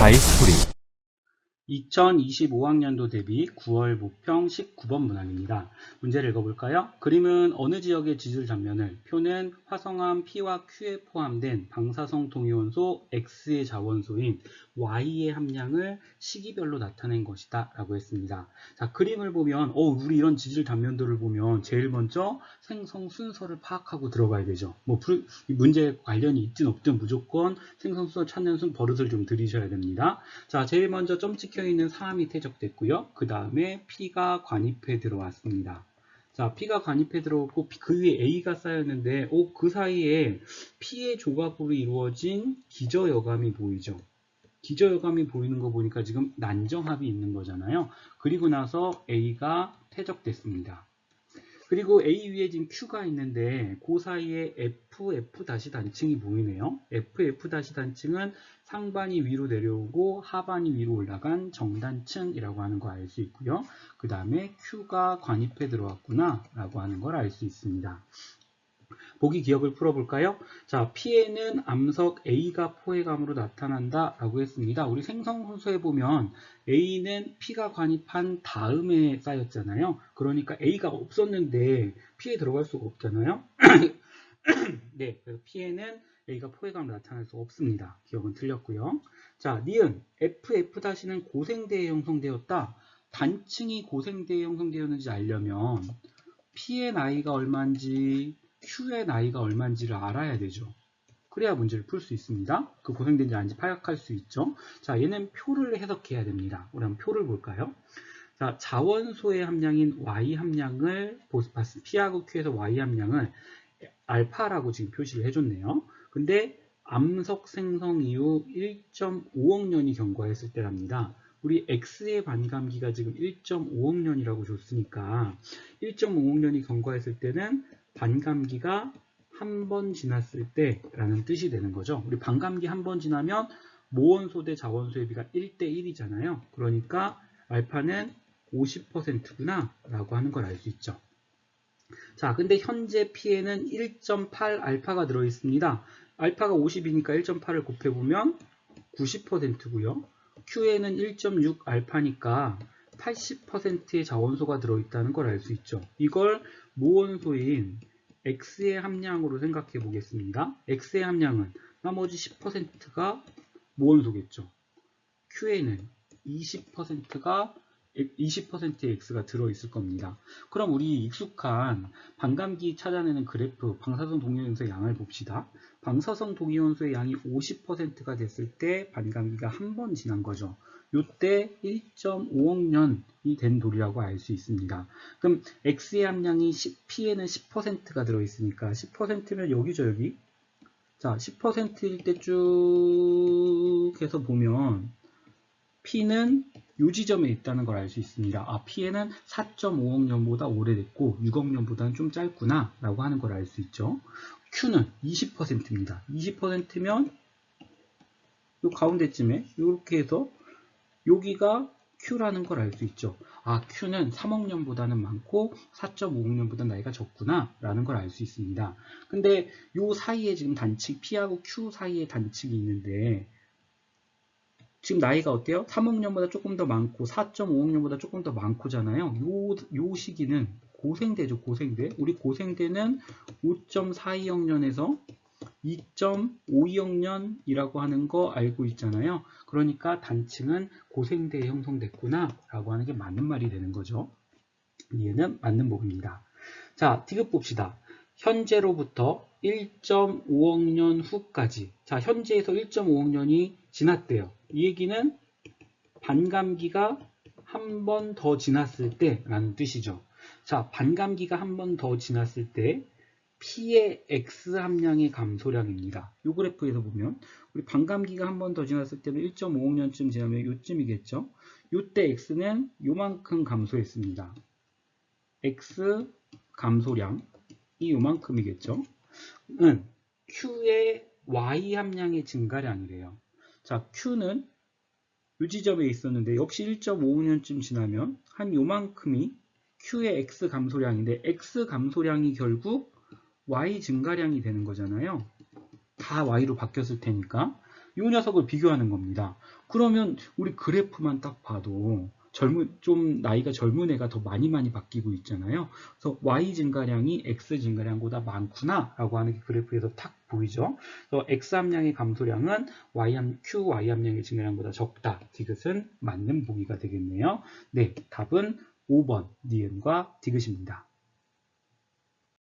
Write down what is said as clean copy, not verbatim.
다이스토리 2025학년도 대비 9월 모평 19번 문항입니다. 문제를 읽어볼까요? 그림은 어느 지역의 지질 단면을 표는 화성암 P와 Q에 포함된 방사성 동위원소 X의 자원소인 Y의 함량을 시기별로 나타낸 것이다 라고 했습니다. 자, 그림을 보면 우리 이런 지질 단면들을 보면 제일 먼저 생성 순서를 파악하고 들어가야 되죠. 이 문제에 관련이 있든 없든 무조건 생성 순서 찾는 버릇을 좀 들이셔야 됩니다. 자, 제일 먼저 점 찍혀 있는 사암이 퇴적됐고요. 그 다음에 P가 관입해 들어왔습니다. 자, P가 관입해 들어오고 그 위에 A가 쌓였는데 그 사이에 P의 조각으로 이루어진 기저여감이 보이죠. 기저여감이 보이는 거 보니까 지금 난정합이 있는 거잖아요. 그리고 나서 A가 퇴적됐습니다. 그리고 A 위에 지금 Q가 있는데 그 사이에 FF 단층이 보이네요. FF 단층은 상반이 위로 내려오고 하반이 위로 올라간 정단층이라고 하는 거 알 수 있고요. 그 다음에 Q가 관입해 들어왔구나 라고 하는 걸 알 수 있습니다. 보기 기억을 풀어볼까요? 자, P에는 암석 A가 포획암으로 나타난다 라고 했습니다. 우리 생성 순서에 보면 A는 P가 관입한 다음에 쌓였잖아요. 그러니까 A가 없었는데 P에 들어갈 수가 없잖아요. 네, 그래서 P에는 A가 포획암으로 나타날 수 없습니다. 기억은 틀렸고요. 자, 니은 FF-는 고생대에 형성되었다. 단층이 고생대에 형성되었는지 알려면 P의 나이가 얼마인지 Q의 나이가 얼마인지를 알아야 되죠. 그래야 문제를 풀 수 있습니다. 그 고생된지 아닌지 파악할 수 있죠. 자, 얘는 표를 해석해야 됩니다. 우리 한번 표를 볼까요? 자, 자원소의 함량인 Y 함량을 P하고 Q에서 Y 함량을 알파라고 지금 표시를 해줬네요. 근데 암석 생성 이후 1.5억 년이 경과했을 때랍니다. 우리 X의 반감기가 지금 1.5억 년이라고 줬으니까 1.5억 년이 경과했을 때는 반감기가 한 번 지났을 때 라는 뜻이 되는 거죠. 우리 반감기 한 번 지나면 모원소 대 자원소의 비가 1대 1이잖아요. 그러니까 알파는 50%구나 라고 하는 걸 알 수 있죠. 자, 근데 현재 P에는 1.8 알파가 들어있습니다. 알파가 50이니까 1.8을 곱해보면 90%고요. Q에는 1.6 알파니까 80%의 자원소가 들어있다는 걸 알 수 있죠. 이걸 모원소인 X의 함량으로 생각해 보겠습니다. X의 함량은 나머지 10%가 모원소겠죠. Q에는 20%의 X가 들어있을 겁니다. 그럼 우리 익숙한 반감기 찾아내는 그래프 방사성 동위원소의 양을 봅시다. 방사성 동위원소의 양이 50%가 됐을 때 반감기가 한 번 지난 거죠. 이때 1.5억 년이 된 돌이라고 알 수 있습니다. 그럼 X의 함량이 P에는 10%가 들어있으니까 10%면 여기죠, 여기. 자, 10%일 때 쭉 해서 보면 P는 이 지점에 있다는 걸 알 수 있습니다. 아, P에는 4.5억 년보다 오래됐고 6억 년보다는 좀 짧구나 라고 하는 걸 알 수 있죠. Q는 20%입니다. 20%면 이 가운데쯤에 이렇게 해서 여기가 Q라는 걸 알 수 있죠. 아, Q는 3억 년보다는 많고 4.5억 년보다 나이가 적구나 라는 걸 알 수 있습니다. 근데 이 사이에 지금 단축 P하고 Q 사이에 단축이 있는데 지금 나이가 어때요? 3억 년보다 조금 더 많고 4.5억 년보다 조금 더 많고잖아요. 요 시기는 고생대죠, 고생대. 우리 고생대는 5.42억 년에서 2.52억 년이라고 하는 거 알고 있잖아요. 그러니까 단층은 고생대에 형성됐구나 라고 하는 게 맞는 말이 되는 거죠. 얘는 맞는 법입니다. 자, 디귿 봅시다. 현재로부터 1.5억 년 후까지. 자, 현재에서 1.5억 년이 지났대요. 이 얘기는 반감기가 한 번 더 지났을 때 라는 뜻이죠. 자, 반감기가 한 번 더 지났을 때 P의 X 함량의 감소량입니다. 이 그래프에서 보면 우리 반감기가 한 번 더 지났을 때는 1.5억 년쯤 지나면 요쯤이겠죠. 요때 X는 요만큼 감소했습니다. X 감소량이 요만큼이겠죠. Q의 Y 함량의 증가량이래요. 자, Q는 이 지점에 있었는데 역시 1.5년쯤 지나면 한 요만큼이 Q의 X 감소량인데 X 감소량이 결국 Y 증가량이 되는 거잖아요. 다 Y로 바뀌었을 테니까. 이 녀석을 비교하는 겁니다. 그러면 우리 그래프만 딱 봐도 좀 나이가 젊은 애가 더 많이 바뀌고 있잖아요. 그래서 Y 증가량이 X 증가량보다 많구나 라고 하는 게 그래프에서 탁 보이죠. 그래서 X 함량의 감소량은 Q Y 함량의 증가량보다 적다. 디귿은 맞는 보기가 되겠네요. 네, 답은 5번 니은과 디귿입니다.